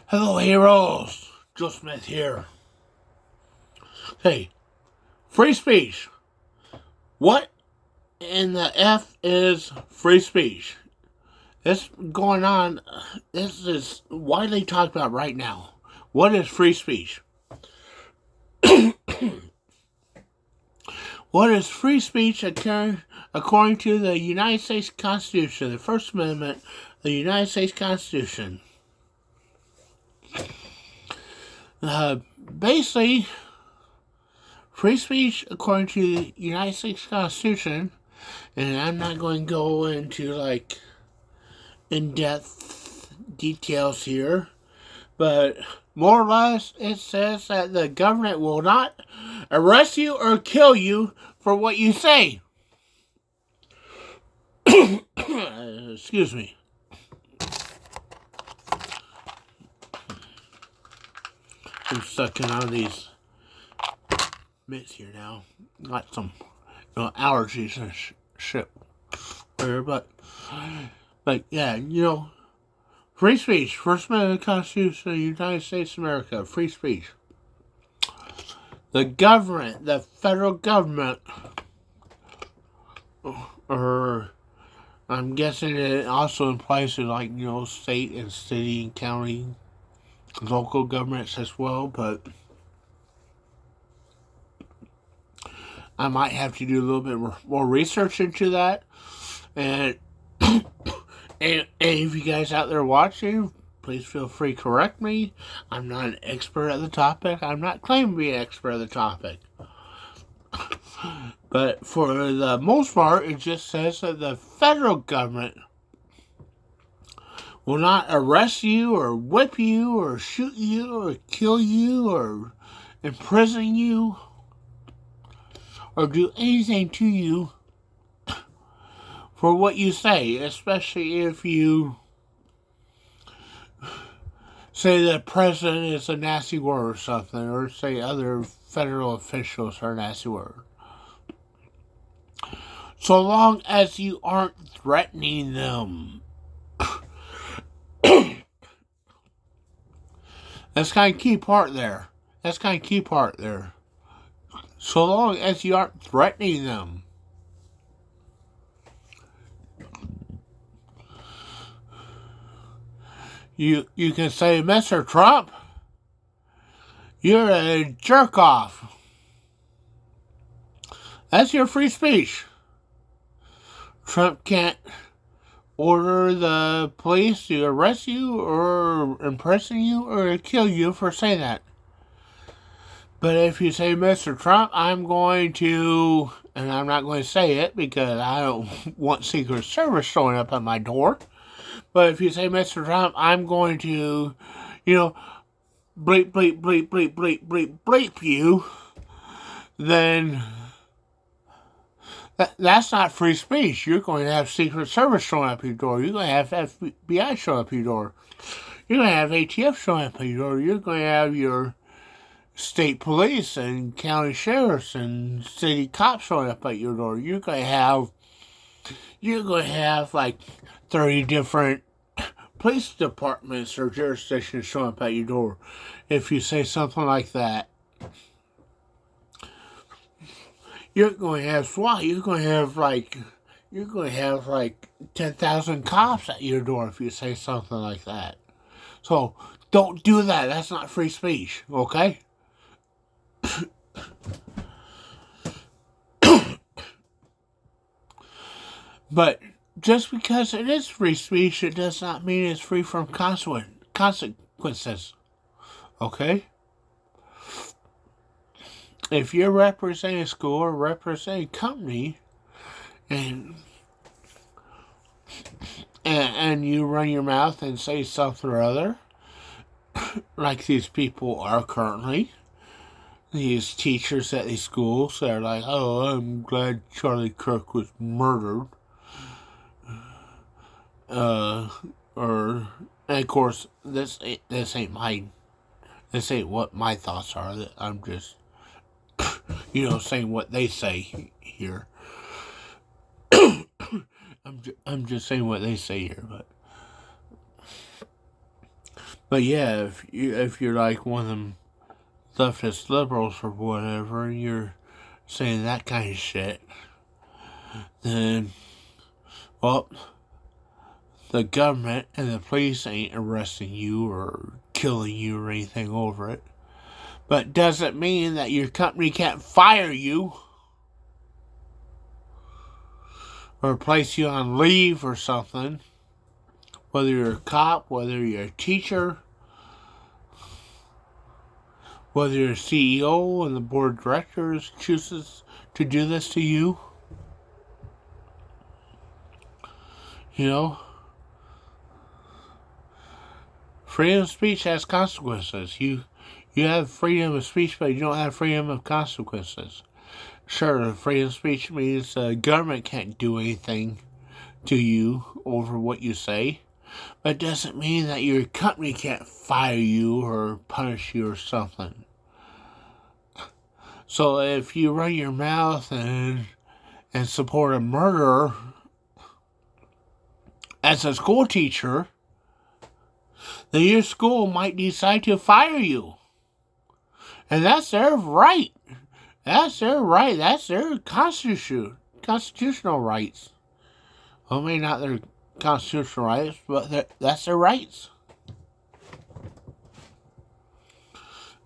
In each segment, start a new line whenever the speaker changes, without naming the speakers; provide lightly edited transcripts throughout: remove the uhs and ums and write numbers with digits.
Hello, heroes. Joe Smith here. Hey, free speech. What in the F is free speech? This going on. This is widely talked about right now. What is free speech? What is free speech according to the United States Constitution, the First Amendment of the United States Constitution? Basically, free speech, according to the United States Constitution, and I'm not going to go into in-depth details here, but more or less it says that the government will not arrest you or kill you for what you say. Excuse me. I'm sucking on these mitts here now. Got some allergies and shit there, but yeah, free speech, First Amendment of the Constitution of the United States of America, free speech. The government, the federal government, or I'm guessing it also implies to state and city and county, local governments as well, but I might have to do a little bit more research into that. And and if you guys out there watching, please feel free to correct me. I'm not an expert at the topic. I'm not claiming to be an expert at the topic. But for the most part, it just says that the federal government will not arrest you or whip you or shoot you or kill you or imprison you or do anything to you for what you say, especially if you say the president is a nasty word or something, or say other federal officials are a nasty word. So long as you aren't threatening them. That's kind of key part there. So long as you aren't threatening them. You can say, Mr. Trump, you're a jerk off. That's your free speech. Trump can't order the police to arrest you or imprison you or kill you for saying that. But if you say, Mr. Trump, I'm going to, and I'm not going to say it because I don't want Secret Service showing up at my door. But if you say, Mr. Trump, I'm going to, bleep, bleep, bleep, bleep, bleep, bleep, bleep you, then that's not free speech. You're going to have Secret Service showing up at your door. You're going to have FBI showing up at your door. You're going to have ATF showing up at your door. You're going to have your state police and county sheriffs and city cops showing up at your door. You're going to have like 30 different police departments or jurisdictions showing up at your door if you say something like that. You're going to have SWAT. You're going to have like 10,000 cops at your door if you say something like that. So don't do that. That's not free speech, okay? But just because it is free speech, it does not mean it's free from consequences. Okay? If you're representing a school or representing a company and you run your mouth and say something or other, like these people are currently, these teachers at these schools, they're like, oh, I'm glad Charlie Kirk was murdered. And of course, this ain't what my thoughts are. I'm just, saying what they say here. I'm just saying what they say here, But yeah, if you're like one of them leftist liberals or whatever, and you're saying that kind of shit, then, well, the government and the police ain't arresting you or killing you or anything over it. But doesn't mean that your company can't fire you or place you on leave or something. Whether you're a cop, whether you're a teacher, whether you're a CEO and the board of directors chooses to do this to you. You know, freedom of speech has consequences. You have freedom of speech, but you don't have freedom of consequences. Sure, freedom of speech means the government can't do anything to you over what you say, but it doesn't mean that your company can't fire you or punish you or something. So if you run your mouth and support a murderer as a school teacher, then your school might decide to fire you. And that's their right. That's their right. That's their constitutional rights. Well, maybe not their constitutional rights, but that's their rights.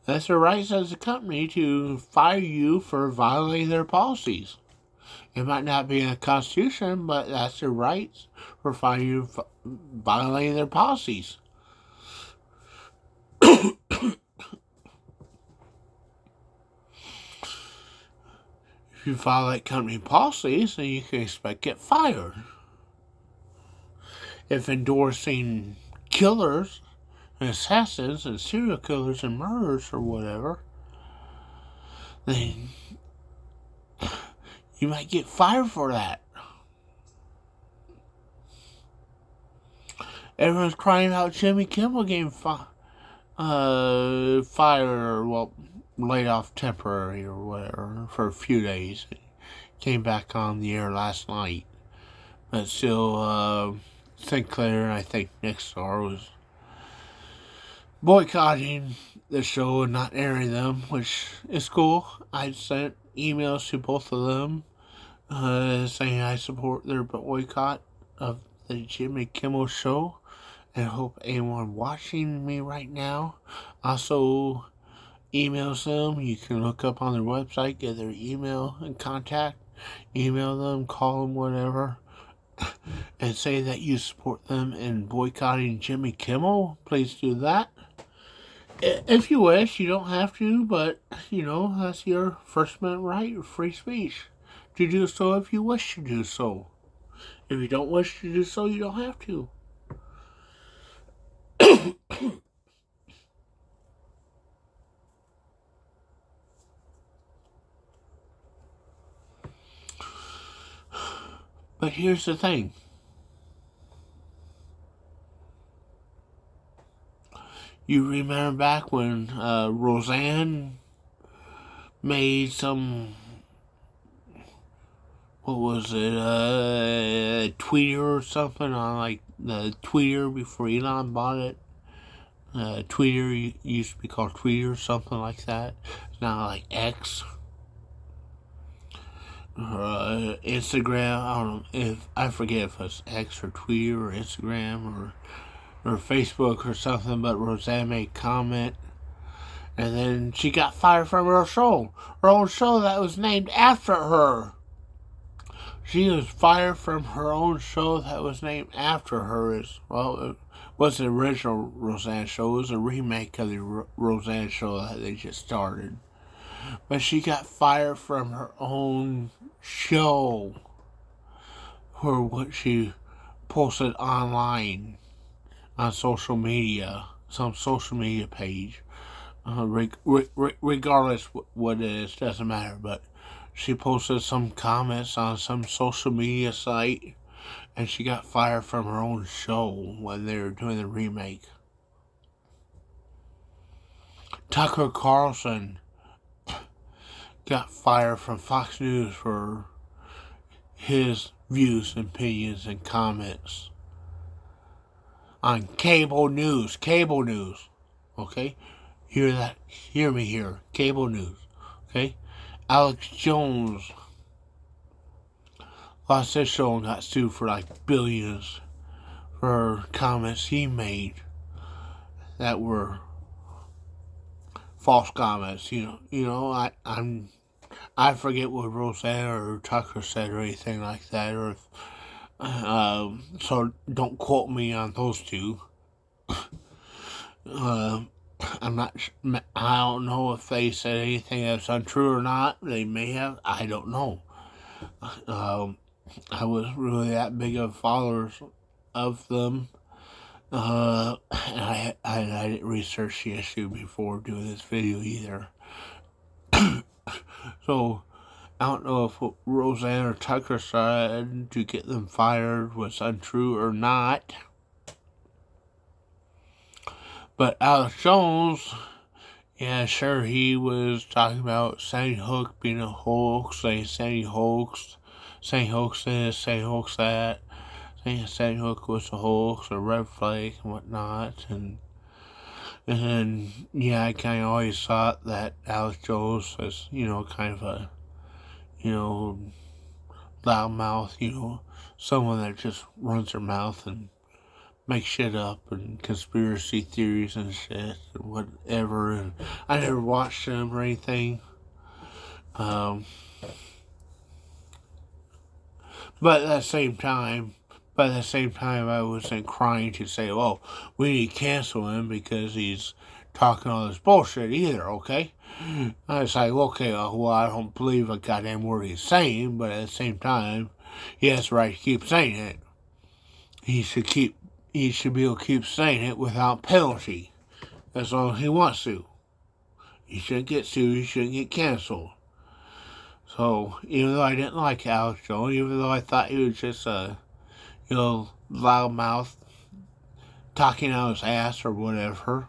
That's their rights as a company to fire you for violating their policies. It might not be in the Constitution, but that's their rights for firing you for violating their policies. If you violate company policies, then you can expect to get fired. If endorsing killers and assassins and serial killers and murderers or whatever, then you might get fired for that. Everyone's crying out Jimmy Kimmel getting fired, well, laid off temporary or whatever for a few days. Came back on the air last night. But still, Sinclair and I think Nexstar was boycotting the show and not airing them, which is cool. I sent emails to both of them saying I support their boycott of the Jimmy Kimmel show, and I hope anyone watching me right now also emails them. You can look up on their website, get their email and contact, email them, call them, whatever, and say that you support them in boycotting Jimmy Kimmel. Please do that. If you wish, you don't have to, but, that's your First Amendment right of free speech to do so if you wish to do so. If you don't wish to do so, you don't have to. But here's the thing. You remember back when Roseanne made some, what was it, Tweeter or something on like the Tweeter before Elon bought it. Tweeter used to be called Tweeter or something like that. It's now like X. Instagram, I forget if it's X or Twitter or Instagram or Facebook or something, but Roseanne made a comment, and then she got fired from her own show that was named after her. She was fired from her own show that was named after her. It was the original Roseanne show. It was a remake of the Roseanne show that they just started. But she got fired from her own show for what she posted online on social media, some social media page. Regardless what it is, doesn't matter. But she posted some comments on some social media site, and she got fired from her own show when they were doing the remake. Tucker Carlson got fired from Fox News for his views, opinions, and comments on cable news. Cable news. Okay? Hear that? Hear me here. Cable news. Okay? Alex Jones lost his show and got sued for like billions for comments he made that were false comments. I forget what Roseanne or Tucker said or anything like that, or so don't quote me on those two. I'm not. I don't know if they said anything that's untrue or not. They may have. I don't know. I was really that big of followers of them. And I didn't research the issue before doing this video either. So, I don't know if what Roseanne or Tucker said to get them fired was untrue or not. But Alex Jones, yeah, sure, he was talking about Sandy Hook being a hoax, saying Sandy hoax this, Sandy hoax that, saying Sandy Hook was a hoax, a red flag and whatnot, and yeah, I kind of always thought that Alex Jones was, kind of a, loudmouth, someone that just runs their mouth and make shit up and conspiracy theories and shit and whatever. And I never watched them or anything. But at the same time, I wasn't crying to say, "Oh, we need to cancel him because he's talking all this bullshit," either. Okay, I was like, okay, well, I don't believe a goddamn word he's saying, but at the same time, he has the right to keep saying it. He should be able to keep saying it without penalty, as long as he wants to. He shouldn't get sued. He shouldn't get canceled. So, even though I didn't like Alex Jones, even though I thought he was just a, loudmouth, talking out his ass or whatever,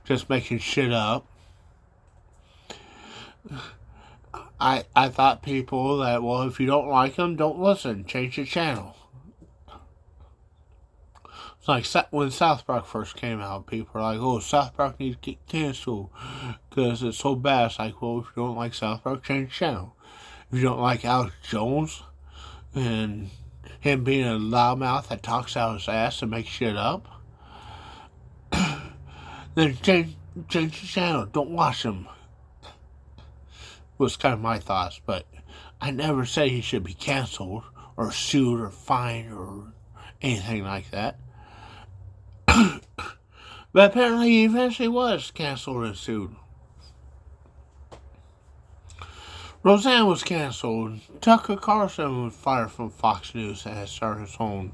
just making shit up, I thought people that, well, if you don't like him, don't listen. Change the channel. It's like when South Park first came out, people were like, "Oh, South Park needs to get canceled because it's so bad." It's like, well, if you don't like South Park, change the channel. If you don't like Alex Jones and him being a loudmouth that talks out his ass and makes shit up, then change the channel. Don't watch him. Was kind of my thoughts, but I never said he should be canceled or sued or fined or anything like that. But apparently he eventually was canceled and sued. Roseanne was canceled. Tucker Carlson was fired from Fox News and has started his own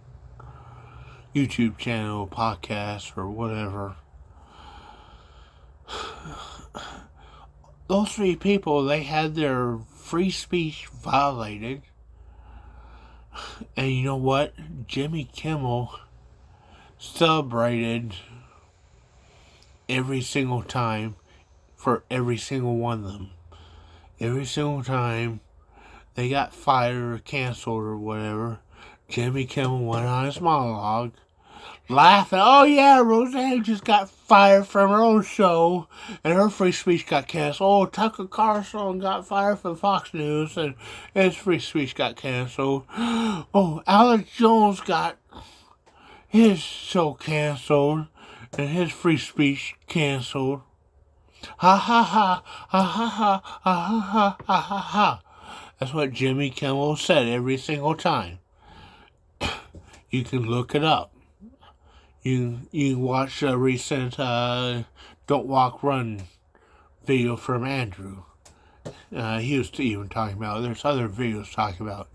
YouTube channel, podcast, or whatever. Those three people, they had their free speech violated. And you know what? Jimmy Kimmel celebrated every single time for every single one of them. Every single time they got fired or canceled or whatever, Jimmy Kimmel went on his monologue, laughing. "Oh yeah, Roseanne just got fired from her own show, and her free speech got canceled. Oh, Tucker Carlson got fired from Fox News, and his free speech got canceled. Oh, Alex Jones got his show canceled, and his free speech canceled. Ha ha ha, ha ha ha, ha ha ha, ha ha ha." That's what Jimmy Kimmel said every single time. You can look it up. You can watch a recent Don't Walk Run video from Andrew. He was even talking about, there's other videos talking about.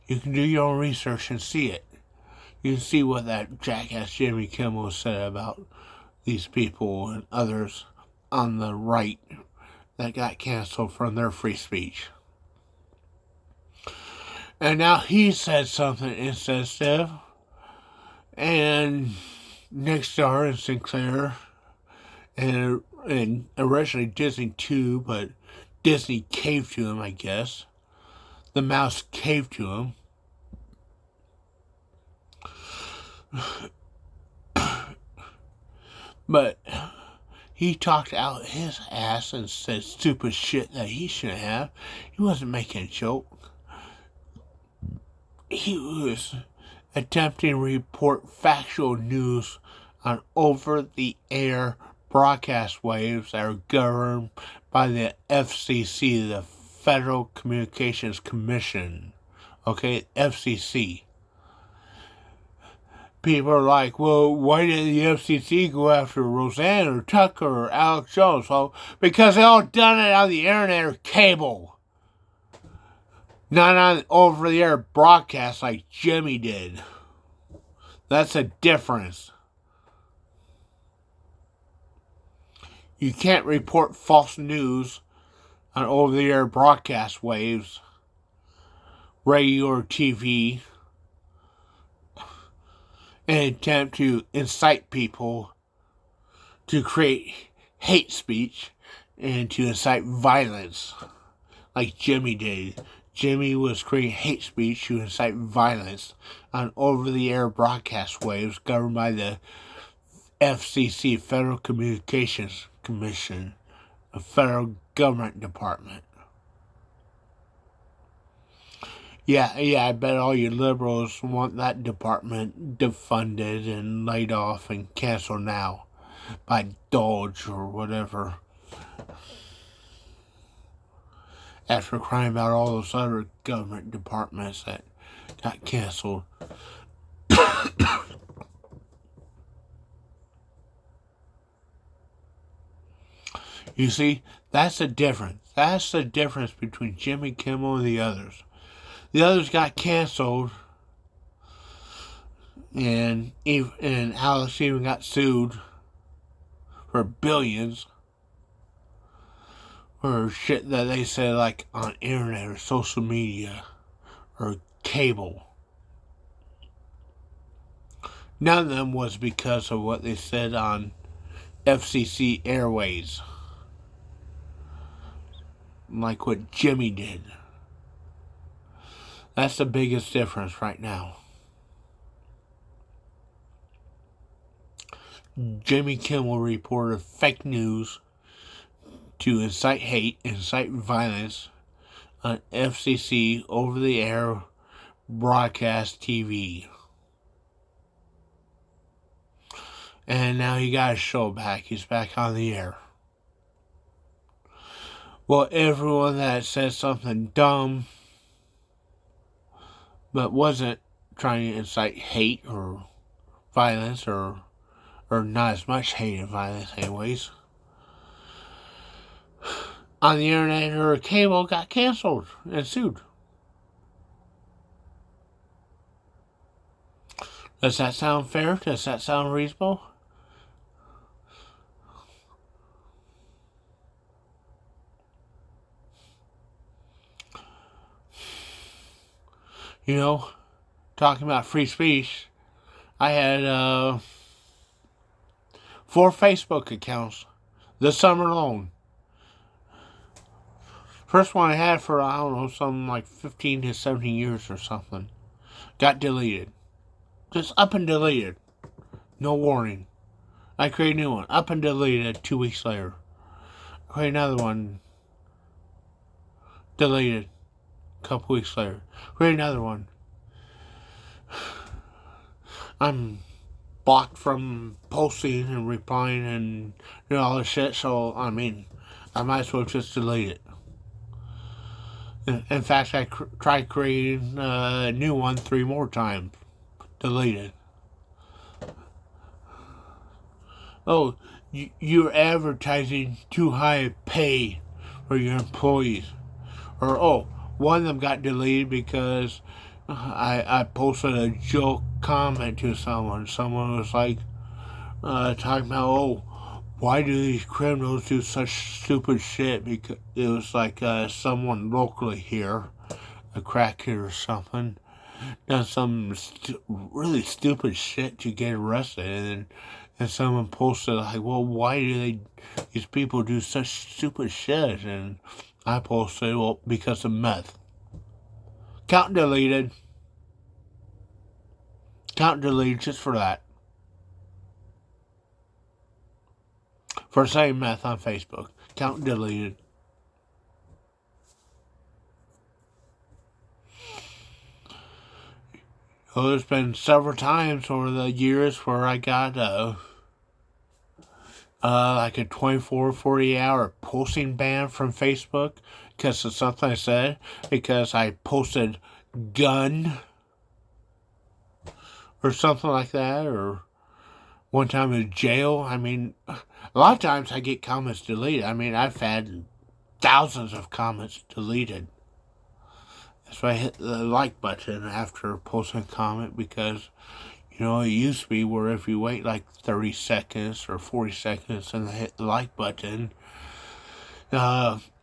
You can do your own research and see it. You can see what that jackass Jimmy Kimmel said about these people and others on the right that got canceled from their free speech. And now he said something insensitive, and Nexstar and Sinclair, and originally Disney too, but Disney caved to him, I guess. The mouse caved to him. But he talked out his ass and said stupid shit that he shouldn't have. He wasn't making a joke. He was attempting to report factual news on over-the-air broadcast waves that are governed by the FCC, the Federal Communications Commission. Okay, FCC. People are like, well, why didn't the FCC go after Roseanne or Tucker or Alex Jones? Well, because they all done it on the internet or cable. Not on over-the-air broadcast like Jimmy did. That's a difference. You can't report false news on over-the-air broadcast waves, radio or TV, and attempt to incite people to create hate speech and to incite violence like Jimmy did. Jimmy was creating hate speech to incite violence on over-the-air broadcast waves governed by the FCC, Federal Communications Commission, a federal government department. Yeah, I bet all you liberals want that department defunded and laid off and canceled now by Doge or whatever. After crying about all those other government departments that got canceled. You see, that's the difference. That's the difference between Jimmy Kimmel and the others. The others got canceled, and Alex even got sued for billions for shit that they said like on internet or social media or cable. None of them was because of what they said on FCC Airways, like what Jimmy did. That's the biggest difference right now. Jimmy Kimmel reported fake news to incite hate, incite violence on FCC over-the-air broadcast TV. And now he got his show back. He's back on the air. Well, everyone that says something dumb but wasn't trying to incite hate or violence or not as much hate and violence anyways, on the internet or cable got canceled and sued. Does that sound fair? Does that sound reasonable? You know, talking about free speech, I had 4 Facebook accounts this summer alone. First one I had for, I don't know, something like 15 to 17 years or something. Got deleted. Just up and deleted. No warning. I created a new one. Up and deleted 2 weeks later. I created another one. Deleted. A couple weeks later. Create another one. I'm blocked from posting and replying and all this shit, so I mean, I might as well just delete it. In fact, I tried creating a new one 3 more times. Deleted. Oh, you're advertising too high pay for your employees. Or, oh, one of them got deleted because I posted a joke comment to someone. Someone was like, talking about, oh, why do these criminals do such stupid shit? Because it was like someone locally here, a crackhead or something, done some really stupid shit to get arrested. And someone posted like, well, why do these people do such stupid shit? And I posted, well, because of meth. Count deleted. Count deleted just for that. for saying meth on Facebook. Account deleted. Oh, there's been several times over the years where I got like a 24, 40-hour posting ban from Facebook because of something I said, because I posted gun or something like that, or one time in jail. I mean, a lot of times I get comments deleted. I mean, I've had thousands of comments deleted. That's why I hit the like button after posting a comment, because, you know, it used to be where if you wait like 30 seconds or 40 seconds and hit the like button,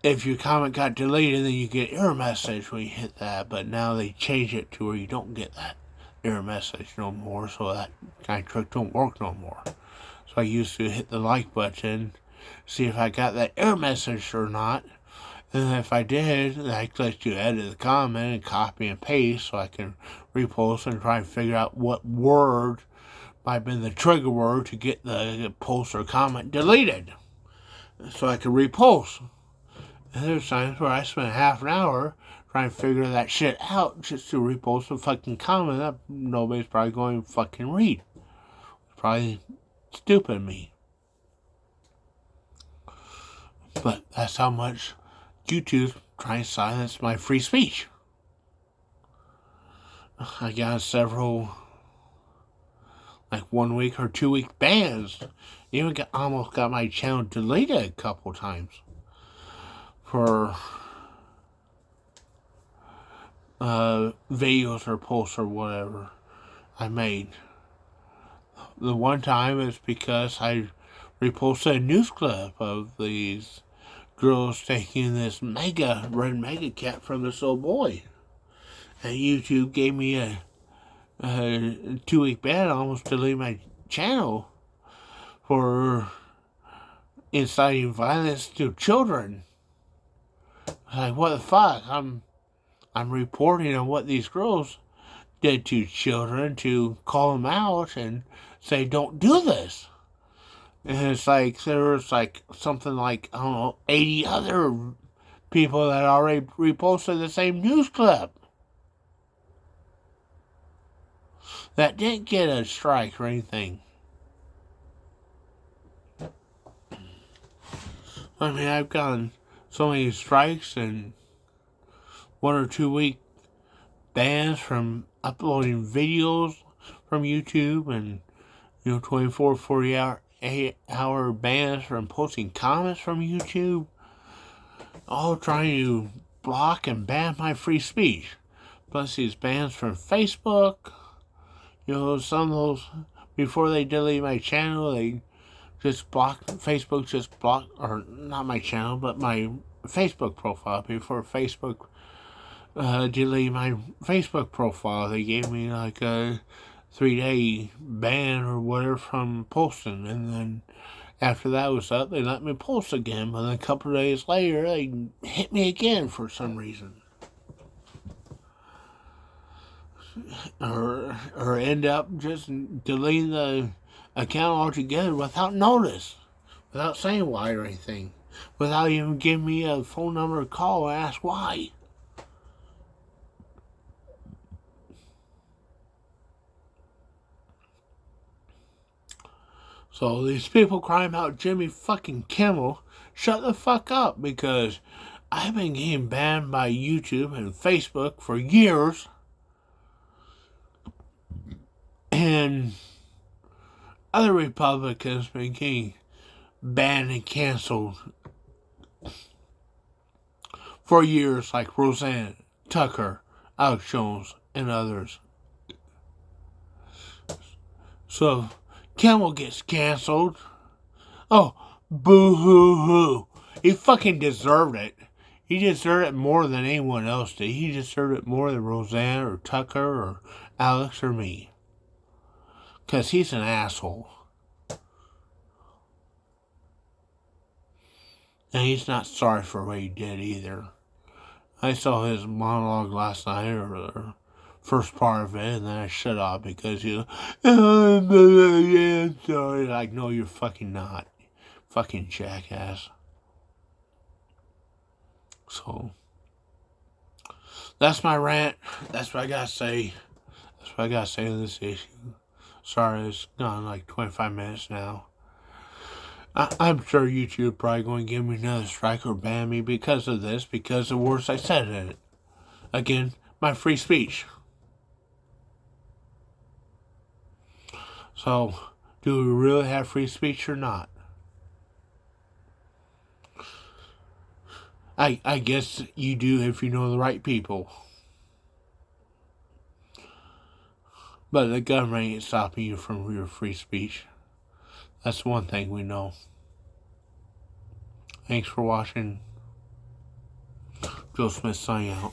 if your comment got deleted, then you get error message when you hit that. But now they change it to where you don't get that error message no more, so that kind of trick don't work no more. So I used to hit the like button, see if I got that error message or not. And if I did, I let you edit the comment and copy and paste so I can repost and try and figure out what word might have been the trigger word to get the post or comment deleted, so I can repost. And there's times where I spend half an hour trying to figure that shit out just to repost a fucking comment that nobody's probably going to fucking read. It's probably stupid of me. But that's how much YouTube's trying to silence my free speech. I got several, like 1 week or 2 week bans. Even almost got my channel deleted a couple times for videos or posts or whatever I made. The one time is because I reposted a news clip of these girls taking this red mega cat from this little boy. And YouTube gave me a 2 week ban, almost deleted my channel for inciting violence to children. Like, what the fuck? I'm reporting on what these girls did to children to call them out and say, don't do this. And it's like, there was like something like, I don't know, 80 other people that already reposted the same news clip that didn't get a strike or anything. I mean, I've gotten so many strikes and 1 or 2 week bans from uploading videos from YouTube, and, you know, 24, 40-hour bans from posting comments from YouTube, all trying to block and ban my free speech. Plus these bans from Facebook. You know, some of those, before they delete my channel, they just blocked, Facebook just blocked, or not my channel, but my Facebook profile. Before Facebook deleted my Facebook profile, they gave me like a 3-day ban or whatever from posting, and then after that was up, they let me post again, but then a couple of days later, they hit me again for some reason. Or end up just deleting the account altogether without notice, without saying why or anything, without even giving me a phone number to call and ask why. So these people crying about Jimmy fucking Kimmel, shut the fuck up, because I've been getting banned by YouTube and Facebook for years. And other Republicans have been getting banned and canceled for years, like Roseanne, Tucker, Alex Jones, and others. So if Kimmel gets canceled, oh, boo-hoo-hoo. He fucking deserved it. He deserved it more than anyone else did. He deserved it more than Roseanne or Tucker or Alex or me. Because he's an asshole. And he's not sorry for what he did either. I saw his monologue last night, or the first part of it, and then I shut off because I'm sorry. Like, no, you're fucking not. Fucking jackass. So, that's my rant. That's what I gotta say. That's what I gotta say on this issue. Sorry, it's gone like 25 minutes now. I'm sure YouTube probably going to give me another strike or ban me because of this, because of the words I said in it. Again, my free speech. So, do we really have free speech or not? I guess you do if you know the right people. But the government ain't stopping you from your free speech. That's one thing we know. Thanks for watching. Joe Smith signing out.